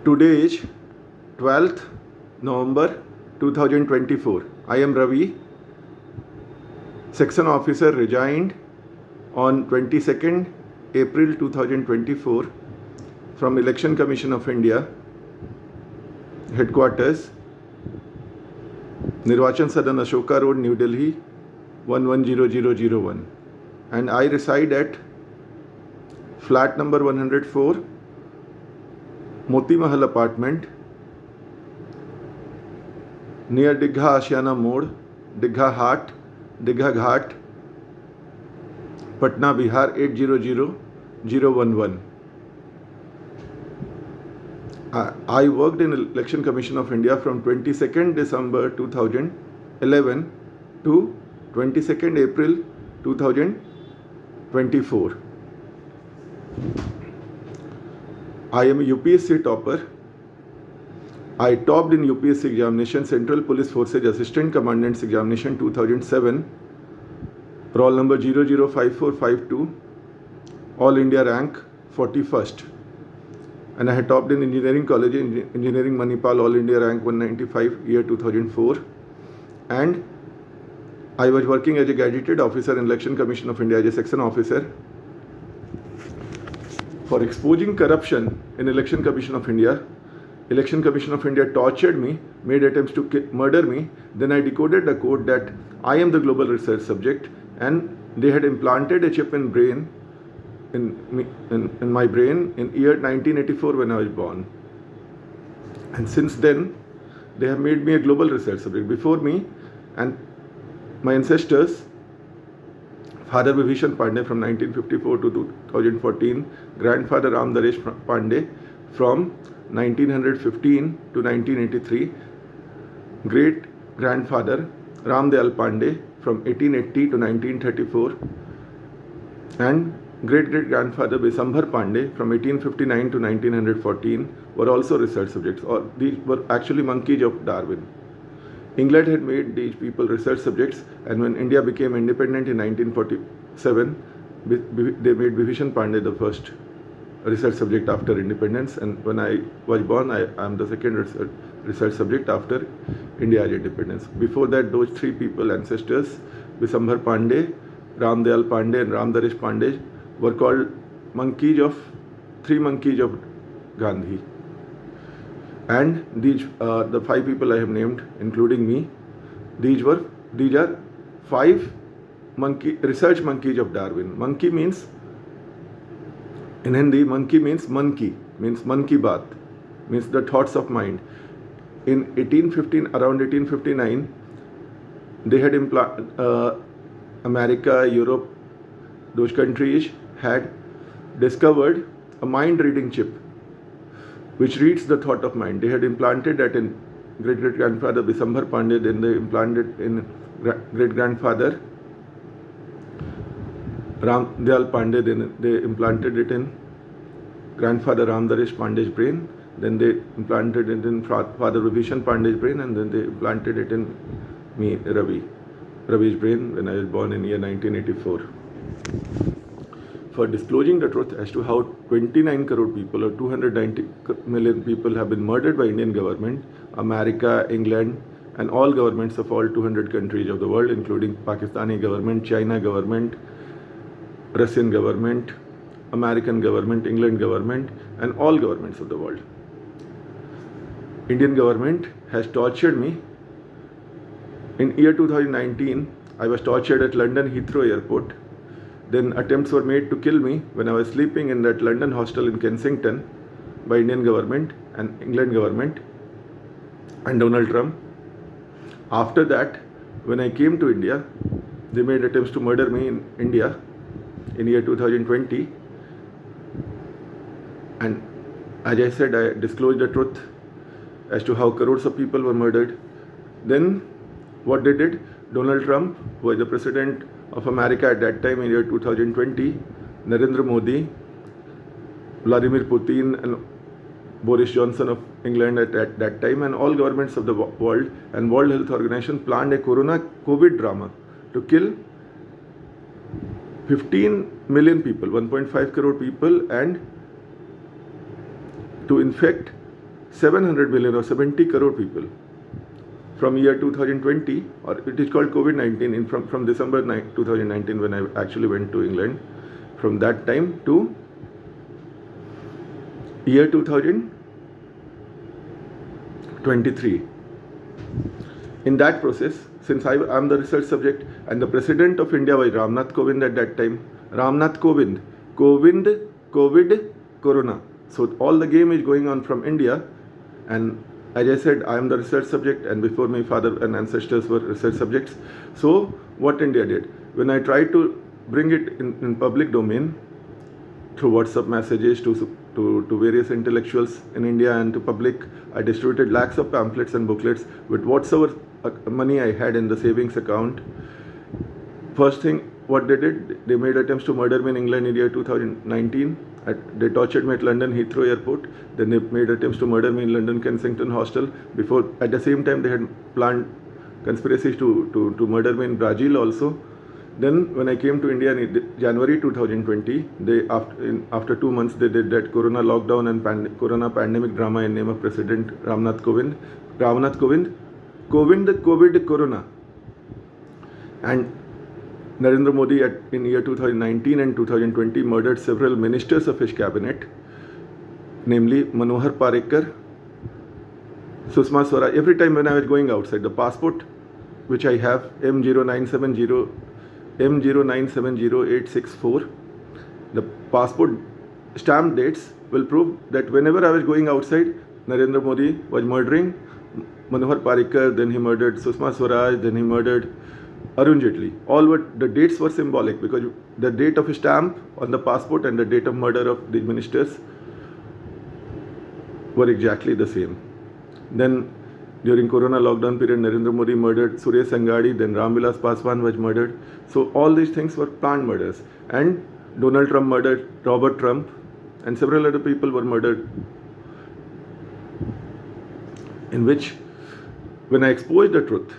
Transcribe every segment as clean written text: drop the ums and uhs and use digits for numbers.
Today is 12th November 2024. I am Ravi, section officer, resigned on 22nd April 2024 from Election Commission of India, headquarters, Nirvachan Sadan, Ashoka Road, New Delhi 110001, and I reside at flat number 104, Moti Mahal apartment, near Digha Ashiana Mode, Digha Ghat, Patna, Bihar 800011. I worked in Election Commission of India from 22nd December 2011 to 22nd April 2024. I am a UPSC topper. I topped in UPSC examination, Central Police Forces Assistant Commandant's Examination 2007, roll number 005452, All India rank 41st. And I had topped in Engineering College, Engineering Manipal, All India rank 195, year 2004. And I was working as a gazetted officer in Election Commission of India as a section officer. For exposing corruption in Election Commission of India, Election Commission of India tortured me, made attempts to murder me. Then I decoded the code that I am the global research subject, and they had implanted a chip in my brain in year 1984 when I was born. And since then, they have made me a global research subject. Before me and my ancestors, Father Vibhishan Pandey from 1954 to 2014, Grandfather Ram Daresh Pandey from 1915 to 1983, Great Grandfather Ram Dayal Pandey from 1880 to 1934, and Great Great Grandfather Bisambhar Pandey from 1859 to 1914 were also research subjects. These were actually monkeys of Darwin. England had made these people research subjects, and when India became independent in 1947, they made Vibhishan Pandey the first research subject after independence, and when I was born, I am the second research subject after India's independence. Before that, those three people, ancestors, Bisambhar Pandey, Ram Dayal Pandey and Ram Daresh Pandey, were called three monkeys of Gandhi. And these, the five people I have named, including me, these are five research monkeys of Darwin. Monkey means, in Hindi, monkey means monkey baat, means the thoughts of mind. In around 1859, they had America, Europe, those countries had discovered a mind reading chip which reads the thought of mind. They had implanted that in great great grandfather Bisambhar Pandey, then they implanted in great grandfather Ram Dayal Pandey, then they implanted it in grandfather Ram Daresh Pandey's brain, then they implanted it in Father Vibhishan Pandey's brain, and then they implanted it in me, Ravi's brain, when I was born in year 1984. For disclosing the truth as to how 29 crore people or 290 million people have been murdered by Indian government, America, England, and all governments of all 200 countries of the world, including Pakistani government, China government, Russian government, American government, England government, and all governments of the world. Indian government has tortured me. In year 2019, I was tortured at London Heathrow Airport. Then attempts were made to kill me when I was sleeping in that London hostel in Kensington by Indian government and England government and Donald Trump. After that, when I came to India, they made attempts to murder me in India in year 2020. And as I said, I disclosed the truth as to how crores of people were murdered. Then what they did, Donald Trump, who was the president of America at that time in year 2020, Narendra Modi, Vladimir Putin, and Boris Johnson of England at that time, and all governments of the world and World Health Organization planned a COVID drama to kill 15 million people, 1.5 crore people, and to infect 700 million or 70 crore people from year 2020, or it is called COVID-19, from December 2019 when I actually went to England, from that time to year 2023. In that process, since I am the research subject and the President of India was Ramnath Kovind at that time, Ramnath Kovind, COVID, Corona. So all the game is going on from India, and as I said, I am the research subject, and before my father and ancestors were research subjects. So what India did, when I tried to bring it in public domain through WhatsApp messages to various intellectuals in India and to public, I distributed lakhs of pamphlets and booklets with whatsoever money I had in the savings account. First thing, what they did, they made attempts to murder me in England in year 2019. They tortured me at London Heathrow Airport. Then they made attempts to murder me in London Kensington Hostel. Before, at the same time, they had planned conspiracies to murder me in Brazil also. Then, when I came to India in January 2020, after 2 months, they did that Corona lockdown and Corona pandemic drama in name of President Ramnath Kovind. COVID, Corona. And Narendra Modi in year 2019 and 2020 murdered several ministers of his cabinet, namely Manohar Parrikar, Sushma Swaraj. Every time when I was going outside, the passport which I have, M09708664, the passport stamp dates will prove that whenever I was going outside, Narendra Modi was murdering Manohar Parrikar, then he murdered Sushma Swaraj, then he murdered Arun Jaitley. The dates were symbolic because the date of stamp on the passport and the date of murder of the ministers were exactly the same. Then during Corona lockdown period, Narendra Modi murdered Suresh Angadi, then Ramvilas Paswan was murdered. So all these things were planned murders. And Donald Trump murdered Robert Trump, and several other people were murdered. In which, when I exposed the truth,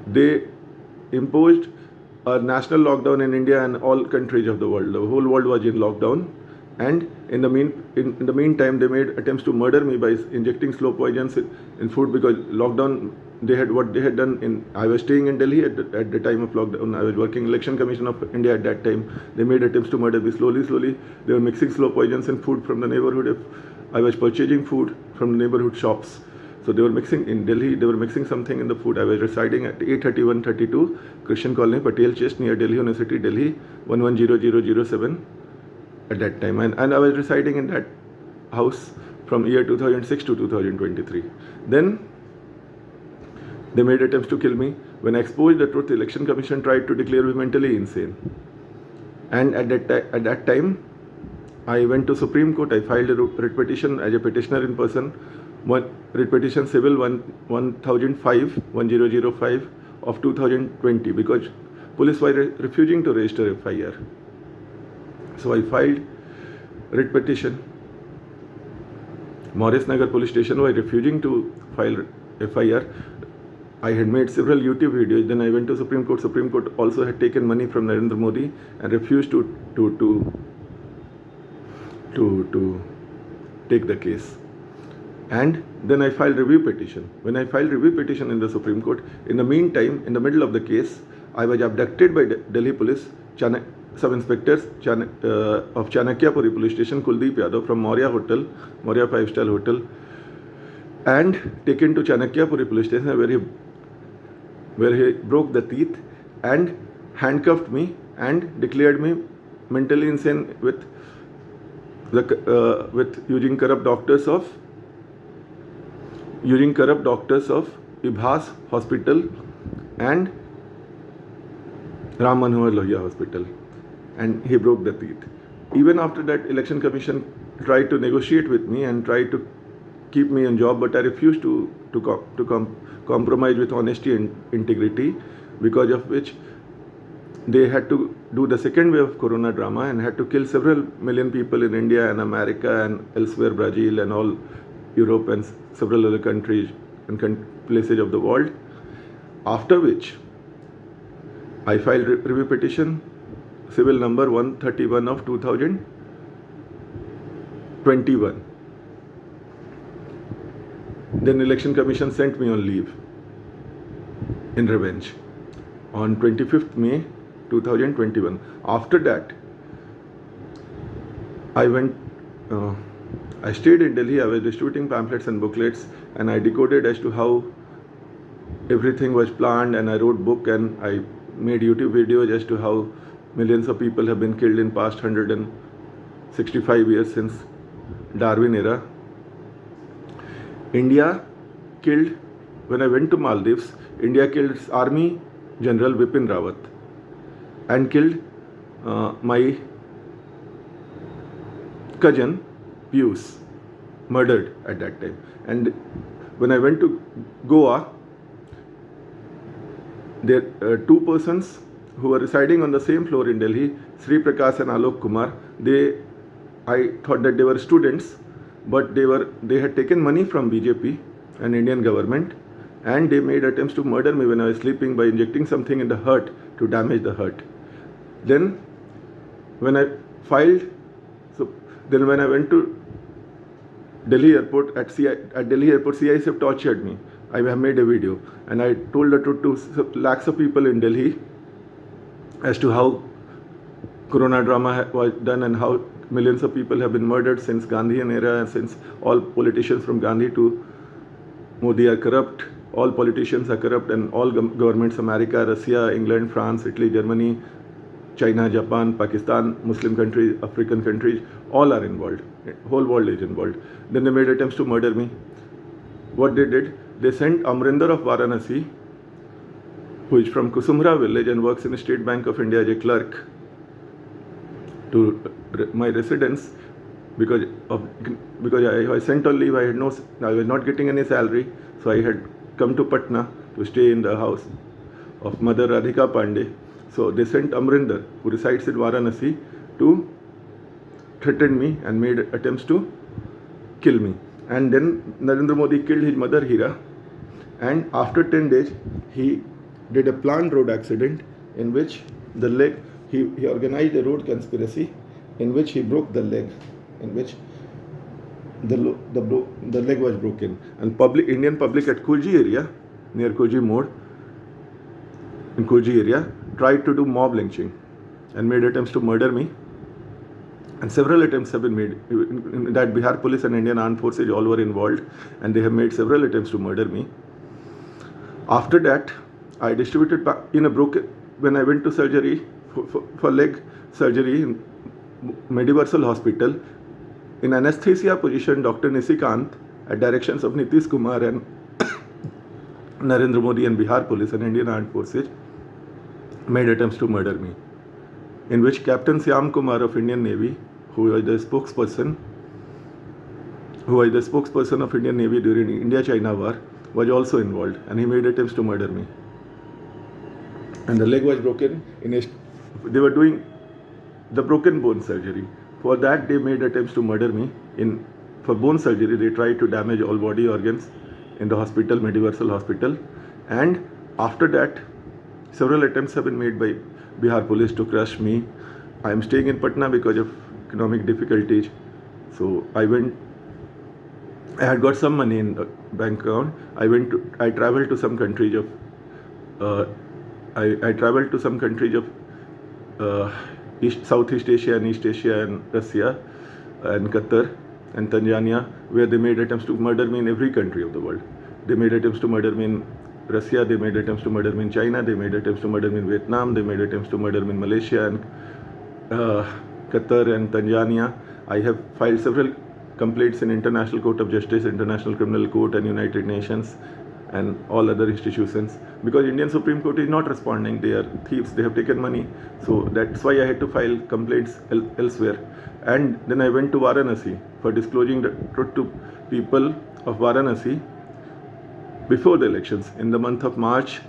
they imposed a national lockdown in India and all countries of the world. The whole world was in lockdown, and in the meantime, they made attempts to murder me by injecting slow poisons in food, because lockdown, what they had done I was staying in Delhi at the time of lockdown. I was working Election Commission of India at that time. They made attempts to murder me slowly. They were mixing slow poisons in food from the neighborhood. I was purchasing food from the neighborhood shops. So they were mixing in Delhi, they were mixing something in the food. I was residing at 83132 Christian Colony, Patel Chest, near Delhi University, Delhi, 110007 at that time. And I was residing in that house from year 2006 to 2023. Then they made attempts to kill me. When I exposed the truth, the Election Commission tried to declare me mentally insane. And at that time, I went to Supreme Court. I filed a writ petition as a petitioner in person. Writ petition civil 1005 of 2020, because police were refusing to register FIR. So I filed writ petition. Morris Nagar police station was refusing to file FIR. I had made several YouTube videos. Then I went to Supreme Court. Supreme Court also had taken money from Narendra Modi and refused to take the case. And then I filed review petition. When I filed review petition in the Supreme Court, in the meantime, in the middle of the case, I was abducted by Delhi police, sub-inspectors of Chanakyapuri police station, Kuldeep Yadav, from Maurya 5-star hotel, and taken to Chanakyapuri police station, where he broke the teeth and handcuffed me and declared me mentally insane with using corrupt doctors of Ibhas Hospital and Ram Manohar Lohia Hospital, and he broke the teeth. Even after that, Election Commission tried to negotiate with me and tried to keep me in job, but I refused to compromise with honesty and integrity, because of which they had to do the second wave of Corona drama and had to kill several million people in India and America and elsewhere, Brazil and all Europe and several other countries and places of the world. After which, I filed review petition, civil number 131 of 2021. Then Election Commission sent me on leave in revenge on 25th May 2021. After that, I went, I stayed in Delhi. I was distributing pamphlets and booklets, and I decoded as to how everything was planned, and I wrote book and I made YouTube videos as to how millions of people have been killed in past 165 years since Darwin era. India killed, when I went to Maldives, India killed its army general Vipin Rawat and killed my cousin Pius, murdered at that time. And when I went to Goa, there two persons who were residing on the same floor in Delhi, Sri Prakash and Alok Kumar. I thought that they were students, but they had taken money from BJP and Indian government, and they made attempts to murder me when I was sleeping by injecting something in the heart to damage the heart. Then when I when I went to Delhi airport, at Delhi airport, CISF tortured me. I have made a video and I told the truth to lakhs of people in Delhi as to how Corona drama was done and how millions of people have been murdered since Gandhian era, and since all politicians from Gandhi to Modi are corrupt, all politicians are corrupt, and all governments, America, Russia, England, France, Italy, Germany, China, Japan, Pakistan, Muslim countries, African countries, all are involved. Whole world is involved. Then they made attempts to murder me. What they did, they sent Amrinder of Varanasi, who is from Kusumhra village and works in the State Bank of India as a clerk, to my residence because I was sent on leave. I was not getting any salary, so I had come to Patna to stay in the house of Mother Radhika Pandey. So they sent Amrinder, who resides in Varanasi, to threaten me and made attempts to kill me. And then Narendra Modi killed his mother Hira, and after 10 days he did a planned road accident in which the leg, he organized a road conspiracy in which he broke the leg, in which the leg was broken. And Indian public at Koji area, near Koji Mode, in Koji area, tried to do mob lynching and made attempts to murder me. And several attempts have been made. In that, Bihar police and Indian armed forces all were involved, and they have made several attempts to murder me. After that, I distributed in a broken, when I went to surgery for leg surgery in Mediversal Hospital, in anesthesia position, Dr. Nisikant, at directions of Nitish Kumar and Narendra Modi and Bihar police and Indian armed forces, made attempts to murder me, in which Captain Syam Kumar of Indian Navy, who was the spokesperson of Indian Navy during India-China war, was also involved, and he made attempts to murder me. And the leg was broken. They were doing the broken bone surgery. For that, they made attempts to murder me. For bone surgery, they tried to damage all body organs in the hospital, Mediversal Hospital. And after that, several attempts have been made by Bihar police to crush me. I am staying in Patna because of economic difficulties. So I had got some money in the bank account. I traveled to some countries of Southeast Asia and East Asia and Russia and Qatar and Tanzania, where they made attempts to murder me in every country of the world. They made attempts to murder me in Russia, they made attempts to murder me in China, they made attempts to murder me in Vietnam, they made attempts to murder me in Malaysia and Qatar and Tanzania. I have filed several complaints in International Court of Justice, International Criminal Court and United Nations and all other institutions, because Indian Supreme Court is not responding. They are thieves, they have taken money. So that's why I had to file complaints elsewhere. And then I went to Varanasi for disclosing the truth to people of Varanasi before the elections in the month of March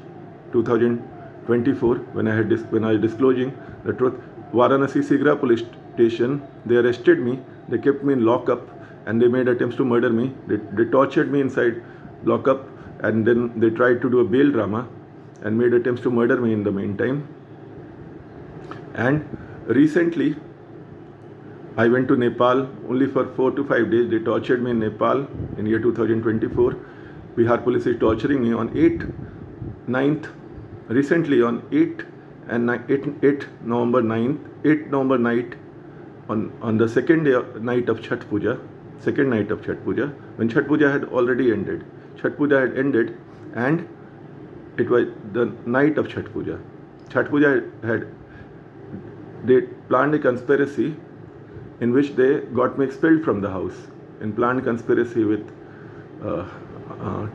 2024, when I was disclosing the truth. Varanasi Sigra police station, they arrested me, they kept me in lockup, and they made attempts to murder me. They tortured me inside lockup, and then they tried to do a bail drama and made attempts to murder me in the meantime. And recently, I went to Nepal only for 4 to 5 days. They tortured me in Nepal in year 2024. Bihar police is torturing me on 8th, 9th, recently on 8 and 8 November 9th, 8 November night, on the second day night of Chhath Puja, second night of Chhath Puja, when Chhath Puja had already ended. Chhath Puja had ended, and it was the night of Chhath Puja. Chhath Puja they planned a conspiracy in which they got me expelled from the house, in planned conspiracy with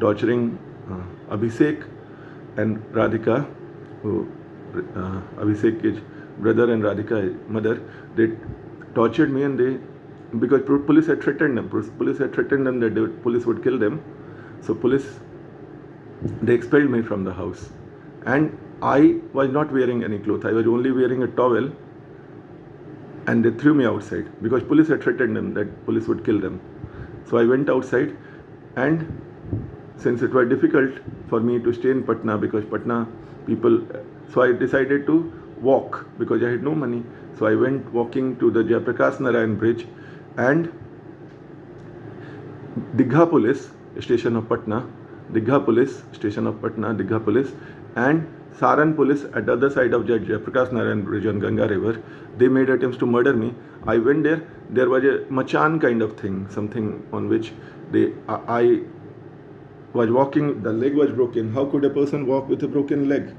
torturing Abhishek and Radhika, who Abhishek is brother and Radhika is mother. They tortured me, and because police had threatened them. Police had threatened them that police would kill them. So they expelled me from the house, and I was not wearing any clothes. I was only wearing a towel, and they threw me outside because police had threatened them that police would kill them. So I went outside, and since it was difficult for me to stay in Patna because Patna people, so I decided to walk because I had no money. So I went walking to the Jayaprakash Narayan bridge, and Digha police station of Patna, Digha police station of Patna, Digha police, and Saran police at the other side of Jayaprakash Narayan bridge on Ganga river, they made attempts to murder me. I went there. There was a machan kind of thing, something on which I was walking. The leg was broken. How could a person walk with a broken leg?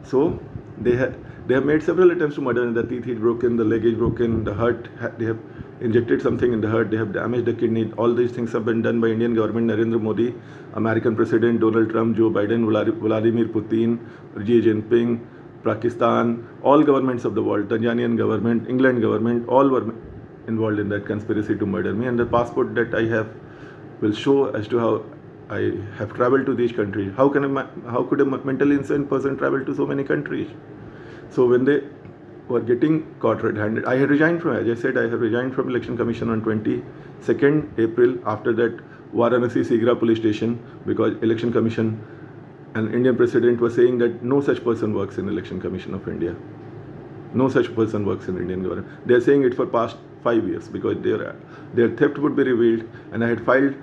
So they have made several attempts to murder. The teeth is broken, the leg is broken, the heart, they have injected something in the heart, they have damaged the kidney. All these things have been done by Indian government, Narendra Modi, American President Donald Trump, Joe Biden, Vladimir Putin, Xi Jinping, Pakistan, all governments of the world, Tanzanian government, England government, all were involved in that conspiracy to murder me. And the passport that I have will show as to how I have traveled to these countries. How could a mentally insane person travel to so many countries? So when they were getting caught red-handed, I had resigned from, as I said, I have resigned from Election Commission on 22nd April. After that, Varanasi Sigra police station, because Election Commission and Indian President was saying that no such person works in Election Commission of India. No such person works in Indian government. They are saying it for past 5 years because their theft would be revealed, and I had filed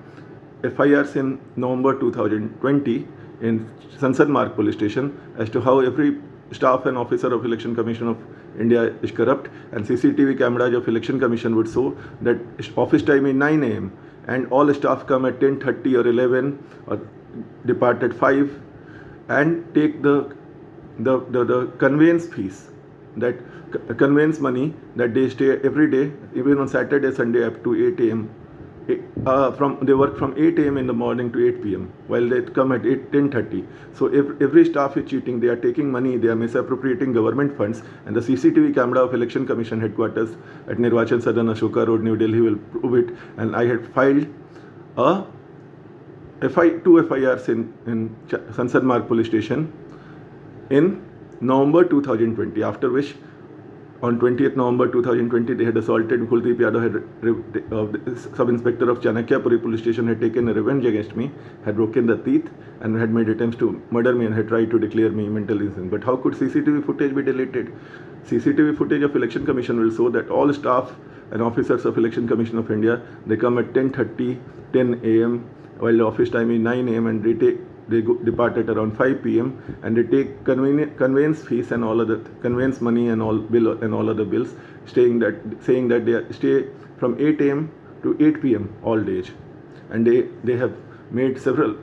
FIRs in November 2020 in Sansad Marg police station as to how every staff and officer of Election Commission of India is corrupt, and CCTV cameras of Election Commission would show that office time is 9 a.m. and all staff come at 10:30 or 11 or depart at 5 and take the conveyance fees, that conveyance money that they stay every day, even on Saturday, Sunday up to 8 a.m. They work from 8 a.m. in the morning to 8 p.m. while they come at 10:30. So every staff is cheating. They are taking money. They are misappropriating government funds. And the CCTV camera of Election Commission headquarters at Nirvachan Sadan, Ashoka Road, New Delhi will prove it. And I had filed two FIRs in Sansad Marg police station in November 2020. After which, on 20th November 2020, they had assaulted Kuldeep Yadav, sub-inspector of Chanakyapuri police station, had taken a revenge against me, had broken the teeth, and had made attempts to murder me and had tried to declare me mentally insane. But how could CCTV footage be deleted? CCTV footage of Election Commission will show that all staff and officers of Election Commission of India, they come at 10:30, 10 a.m. while the office time is 9 a.m. and they depart at around 5 p.m. and they take conveyance fees and all other conveyance money and all other bills, saying that they stay from 8 a.m. to 8 p.m. all days, and they have made several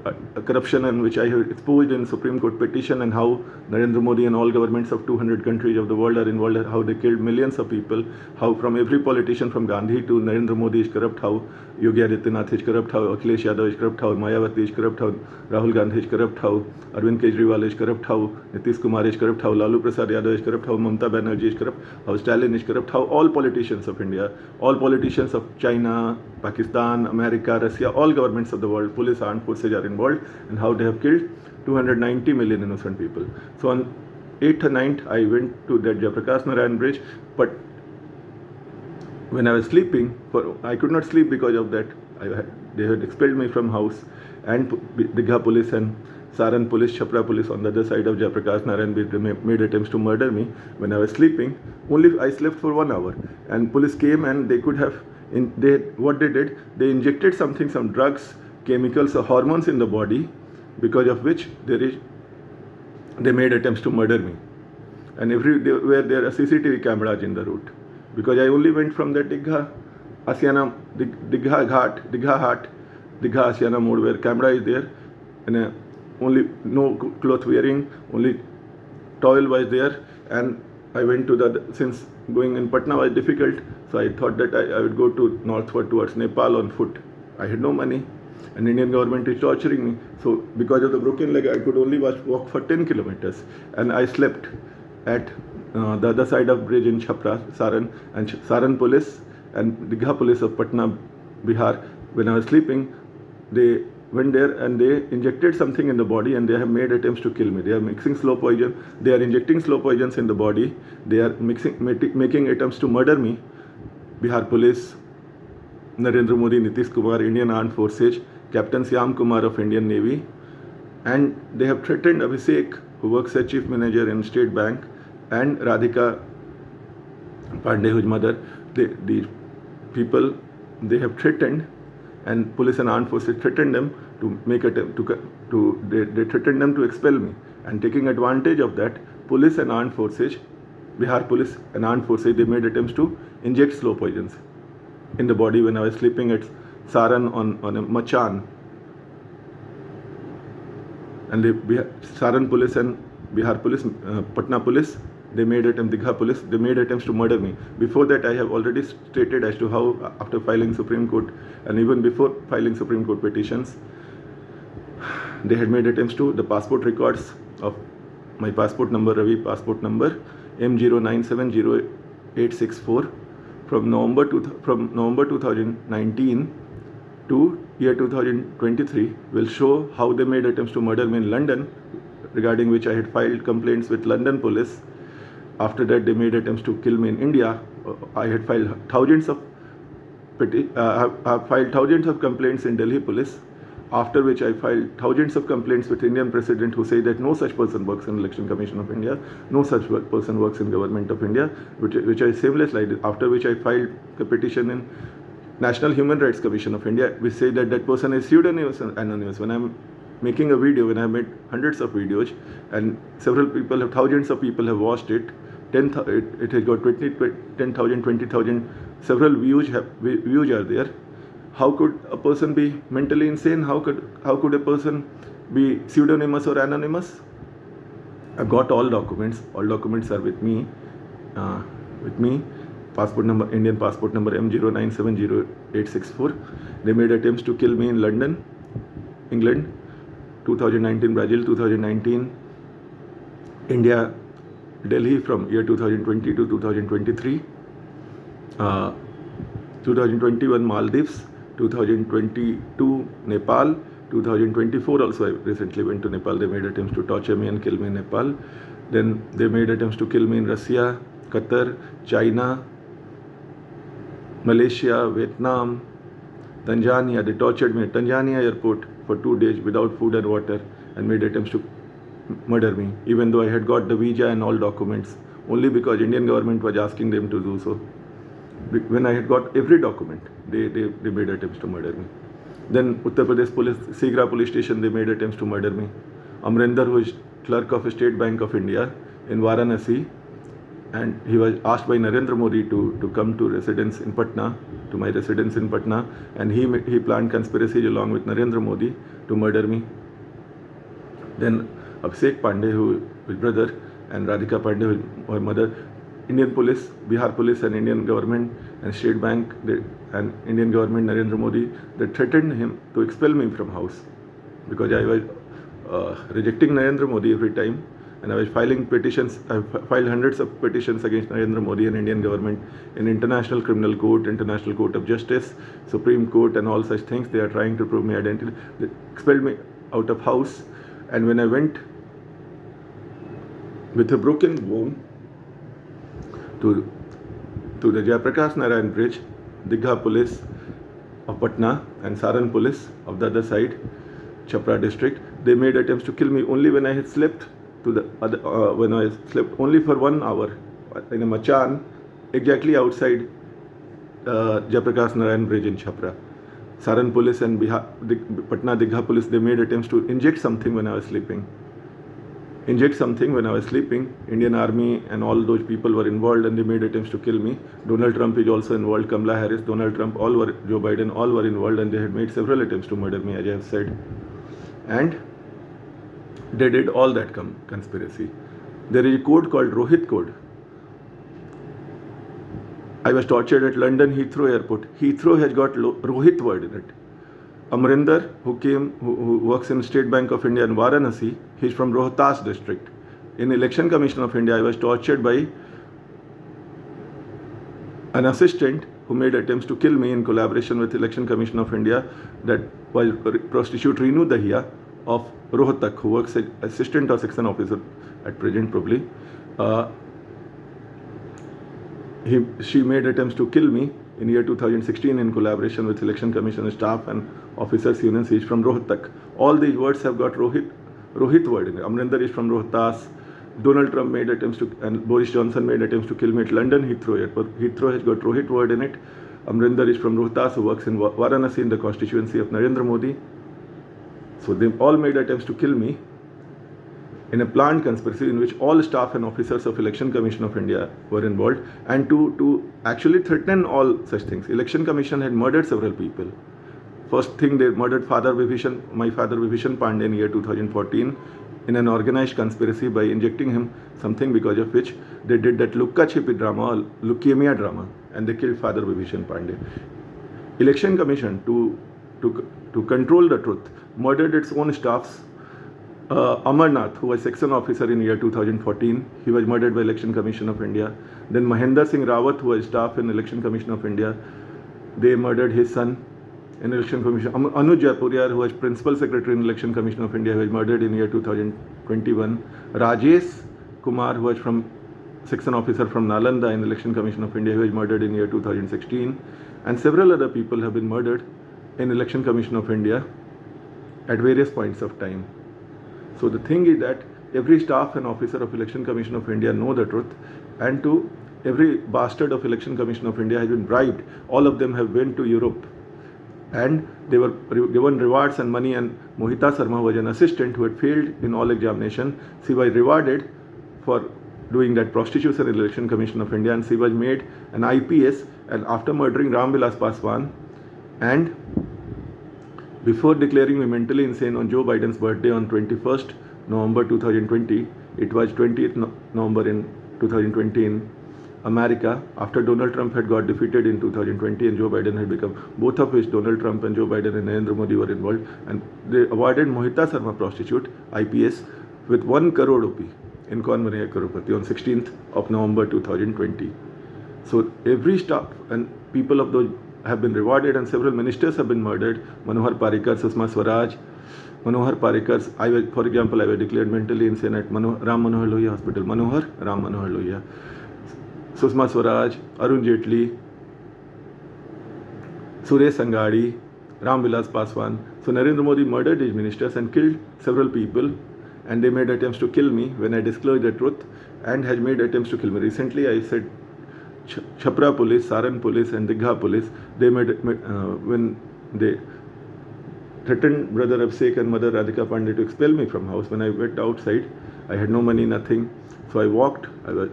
corruption, and which I have exposed in Supreme Court petition, and how Narendra Modi and all governments of 200 countries of the world are involved, how they killed millions of people, how from every politician from Gandhi to Narendra Modi is corrupt, how Yogi Adityanath is corrupt, how Akhilesh Yadav is corrupt, how Mayawati is corrupt, how Rahul Gandhi is corrupt, how Arvind Kejriwal is corrupt, how Nitish Kumar is corrupt, how Lalu Prasad Yadav is corrupt, how Mamata Banerjee is corrupt, how Stalin is corrupt, how all politicians of India, all politicians of China, Pakistan, America, Russia, all governments of the world, police, armed forces are involved, and how they have killed 290 million innocent people. So on 8th and 9th, I went to that Jayaprakash Narayan bridge, but when I was sleeping, I could not sleep because of that. They had expelled me from house, and Digha police and Saran police, Chhapra police on the other side of Jayaprakash Narayan bridge, they made attempts to murder me. When I was sleeping, only I slept for 1 hour, and police came, and they could have, what they did, they injected some drugs, chemicals or hormones in the body, because of which they made attempts to murder me. And everywhere there are CCTV cameras in the route, because I only went from the Digha Asiana Digha Ghat, Digha Asiana mode, where camera is there, and only no cloth wearing, only towel was there. And I went to since going in Patna was difficult, so I thought that I would go to northward towards Nepal on foot. I had no money, and Indian government is torturing me. So because of the broken leg, I could only walk for 10 kilometers, and I slept at the other side of bridge in Chhapra, Saran, and Saran police and Digha police of Patna, Bihar. When I was sleeping, they went there and they injected something in the body, and they have made attempts to kill me. They are mixing slow poison. They are injecting slow poisons in the body. They are making attempts to murder me. Bihar police, Narendra Modi, Nitish Kumar, Indian Armed Forces, Captain Syam Kumar of Indian Navy, and they have threatened Abhishek, who works as chief manager in State Bank, and Radhika Pandey, whose mother. These people, they have threatened, and police and armed forces threatened them to make attempt they threatened them to expel me. And taking advantage of that, police and armed forces, Bihar police and armed forces, they made attempts to inject slow poisons in the body when I was sleeping at Saran on a machan. And Saran police and Bihar police, Patna police, they made attempts, Digha police, they made attempts to murder me. Before that, I have already stated as to how, after filing Supreme Court, and even before filing Supreme Court petitions, they had made attempts to the passport records of my passport number, Ravi passport number M09700864, from November 2019 to year 2023 will show how they made attempts to murder me in London, regarding which I had filed complaints with London police. After that, they made attempts to kill me in India. I had filed thousands of complaints in Delhi police, after which I filed thousands of complaints with Indian President, who say that no such person works in Election Commission of India, no such person works in Government of India, which I shameless lied. After which I filed a petition in National Human Rights Commission of India, which say that that person is pseudonymous and anonymous. When I'm making a video, when I made hundreds of videos, and thousands of people have watched it, it has got 10,000, 20,000, several views are there. How could a person be mentally insane? How could a person be pseudonymous or anonymous? I've got all documents. All documents are with me. Passport number, Indian passport number M09700864. They made attempts to kill me in London, England, 2019 Brazil, 2019 India, Delhi from year 2020 to 2023, 2021 Maldives, 2022 Nepal, 2024 also I recently went to Nepal. They made attempts to torture me and kill me in Nepal. Then they made attempts to kill me in Russia, Qatar, China, Malaysia, Vietnam, Tanzania. They tortured me at Tanzania airport for 2 days without food and water, and made attempts to murder me, even though I had got the visa and all documents, only because Indian government was asking them to do so. When I had got every document, they made attempts to murder me. Then Uttar Pradesh police, Sigra police station, they made attempts to murder me. Amrinder, who is clerk of State Bank of India in Varanasi, and he was asked by Narendra Modi to come to residence in Patna, to my residence in Patna, and he planned conspiracy along with Narendra Modi to murder me. Then Abhishek Pandey, who his brother, and Radhika Pandey, who her mother, Indian police, Bihar police, and Indian government and State Bank, and Indian government, Narendra Modi, they threatened him to expel me from house, because I was rejecting Narendra Modi every time, and I was filing petitions. I filed hundreds of petitions against Narendra Modi and Indian government in International Criminal Court, International Court of Justice, Supreme Court, and all such things. They are trying to prove my identity. They expelled me out of house, and when I went with a broken bone to the Jayaprakash Narayan Bridge, Digha police of Patna and Saran police of the other side, Chhapra district, they made attempts to kill me only when I had slept when I slept only for 1 hour in a machan exactly outside Jayaprakash Narayan Bridge in Chhapra. Saran police and Patna Digha police, they made attempts to inject something when I was sleeping. Indian army and all those people were involved, and they made attempts to kill me. Donald Trump is also involved, Kamala Harris, Donald Trump, Joe Biden, all were involved, and they had made several attempts to murder me, as I have said. And they did all that conspiracy. There is a code called Rohit Code. I was tortured at London Heathrow Airport. Heathrow has got Rohit word in it. Amrinder, who works in State Bank of India in Varanasi, he's from Rohtas district. In Election Commission of India, I was tortured by an assistant who made attempts to kill me in collaboration with Election Commission of India, that was prostitute Reenu Dahiya of Rohtak, who works as assistant or section officer at present probably. She made attempts to kill me in year 2016 in collaboration with Election Commission staff and officers unions. He is from Rohtak. All these words have got Rohit word in it. Amrinder is from Rohtas. Donald Trump made attempts to, and Boris Johnson made attempts to kill me at London Heathrow Airport. Heathrow has got Rohit word in it. Amrinder is from Rohtas, who works in Varanasi in the constituency of Narendra Modi. So they all made attempts to kill me in a planned conspiracy in which all staff and officers of Election Commission of India were involved, and to actually threaten all such things. Election Commission had murdered several people. First thing, they murdered my father Vibhishan Pandey in year 2014 in an organized conspiracy by injecting him something because of which they did that Lukka Chipi drama, or leukemia drama, and they killed father Vibhishan Pandey. Election Commission, to control the truth, murdered its own staffs. Amarnath, who was section officer in year 2014, he was murdered by Election Commission of India. Then Mahendra Singh Rawat, who was staff in Election Commission of India, they murdered his son in Election Commission. Anuj Jaipuriar, who was principal secretary in Election Commission of India, was murdered in year 2021. Rajesh Kumar, who was from section officer from Nalanda in Election Commission of India, he was murdered in year 2016. And several other people have been murdered in Election Commission of India at various points of time. So the thing is that every staff and officer of Election Commission of India know the truth, and every bastard of Election Commission of India has been bribed. All of them have went to Europe, and they were given rewards and money. And Mohita Sharma was an assistant who had failed in all examination. She was rewarded for doing that prostitution in Election Commission of India, and she was made an IPS. And after murdering Ram Vilas Paswan, and before declaring me mentally insane on Joe Biden's birthday on 21st November 2020, it was 20th November in 2020 in America, after Donald Trump had got defeated in 2020 and Joe Biden had become, both of which Donald Trump and Joe Biden and Narendra Modi were involved, and they awarded Mohita Sharma, prostitute, IPS, with 1 crore rupee in Kaun Banega Crorepati on 16th of November 2020. So every staff and people of those have been rewarded, and several ministers have been murdered. Manohar Parrikar, Sushma Swaraj. Manohar Parrikar, for example, I was declared mentally insane at Ram Manohar Lohia Hospital. Ram Manohar Lohia. Sushma Swaraj, Arun Jaitley, Suresh Angadi, Ram Vilas Paswan. So Narendra Modi murdered his ministers and killed several people, and they made attempts to kill me when I disclosed the truth, and has made attempts to kill me. Recently I said Chhapra police, Saran police and Digha police, they made, when they threatened brother Abhishek and mother Radhika Pandey to expel me from house. When I went outside, I had no money, nothing. So I walked. I was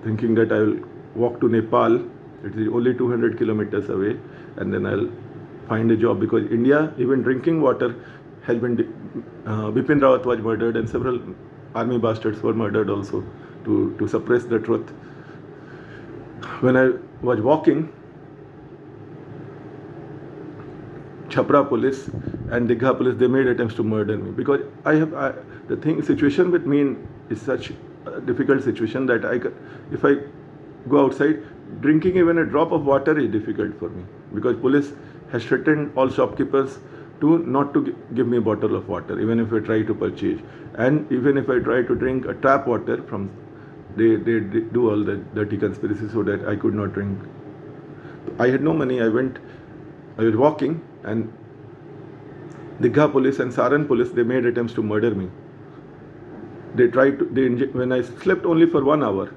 thinking that I will walk to Nepal. It is only 200 kilometers away, and then I'll find a job, because India, even drinking water has been, Bipin Rawat was murdered, and several army bastards were murdered also to suppress the truth. When I was walking, Chhapra police and Digha police, they made attempts to murder me, because situation with me is such a difficult situation that if I go outside, drinking even a drop of water is difficult for me, because police has threatened all shopkeepers not to give me a bottle of water, even if I try to purchase, and even if I try to drink a tap water from. They do all the dirty conspiracy so that I could not drink. I had no money. I was walking, and Digha police and Saran police, they made attempts to murder me. They tried to, when I slept only for 1 hour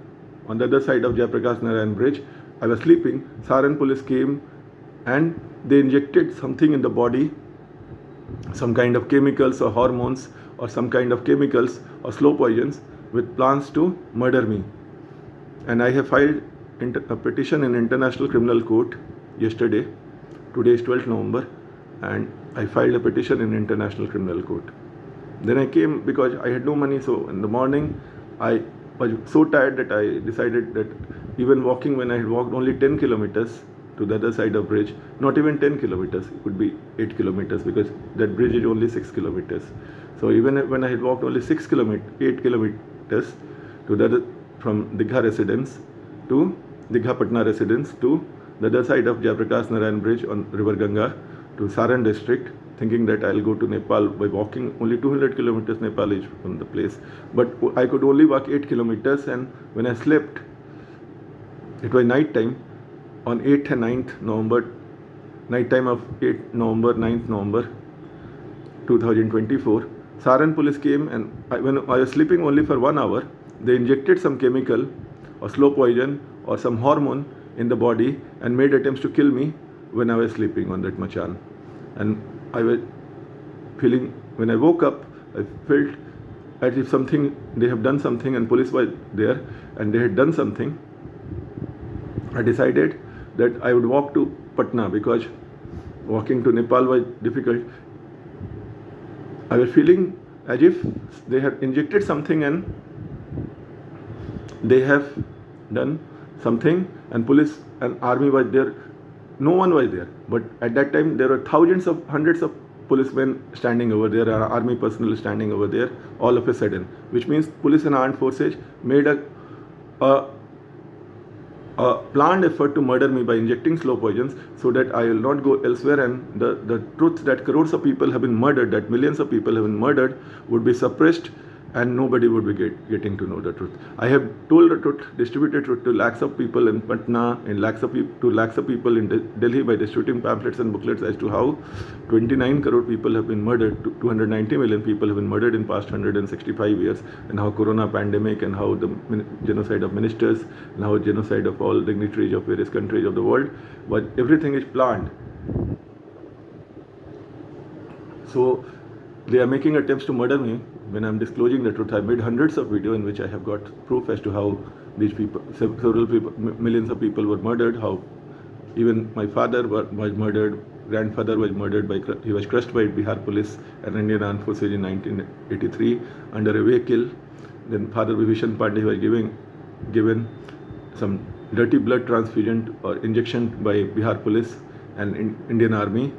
on the other side of Jayaprakash Narayan Bridge, I was sleeping. Saran police came and they injected something in the body, some kind of chemicals or hormones or some kind of chemicals or slow poisons with plans to murder me. And I have filed a petition in International Criminal Court yesterday. Today is 12th November, and I filed a petition in International Criminal Court. Then I came because I had no money, so in the morning I was so tired that I decided that even walking, when I had walked only 10 kilometers to the other side of bridge, not even 10 kilometers, it could be 8 kilometers because that bridge is only 6 kilometers. So even when I had walked only 8 kilometers to the other, from Digha residence to Digha Patna residence to the other side of Jayaprakash Narayan Bridge on River Ganga to Saran district, thinking that I'll go to Nepal by walking. Only 200 kilometers Nepal is from the place, but I could only walk 8 kilometers, and when I slept, it was night time on 8th and 9th November, night time of 8th November, 9th November 2024. Saran police came, and when I was sleeping only for 1 hour, they injected some chemical or slow poison or some hormone in the body and made attempts to kill me when I was sleeping on that machan. And I was feeling, when I woke up, I felt as if they have done something, and police were there and they had done something. I decided that I would walk to Patna because walking to Nepal was difficult. I was feeling as if they had injected something and they have done something, and police and army was there. No one was there, but at that time there were hundreds of policemen standing over there, army personnel standing over there all of a sudden, which means police and armed forces made a planned effort to murder me by injecting slow poisons so that I will not go elsewhere, and the truth that crores of people have been murdered, that millions of people have been murdered, would be suppressed, and nobody would be getting to know the truth. I have told the truth, distributed truth to lakhs of people in Patna and to lakhs of people in Delhi by distributing pamphlets and booklets as to how 29 crore people have been murdered, 290 million people have been murdered in past 165 years, and how corona pandemic and how the genocide of ministers and how genocide of all dignitaries of various countries of the world, but everything is planned. So they are making attempts to murder me when I'm disclosing the truth. I made hundreds of videos in which I have got proof as to how these people, several people, millions of people were murdered, how even my father was murdered, grandfather was murdered he was crushed by Bihar police and Indian Armed Forces in 1983 under a vehicle. Then Father Vibhishan Pandey was given some dirty blood transfusion or injection by Bihar police and Indian Army.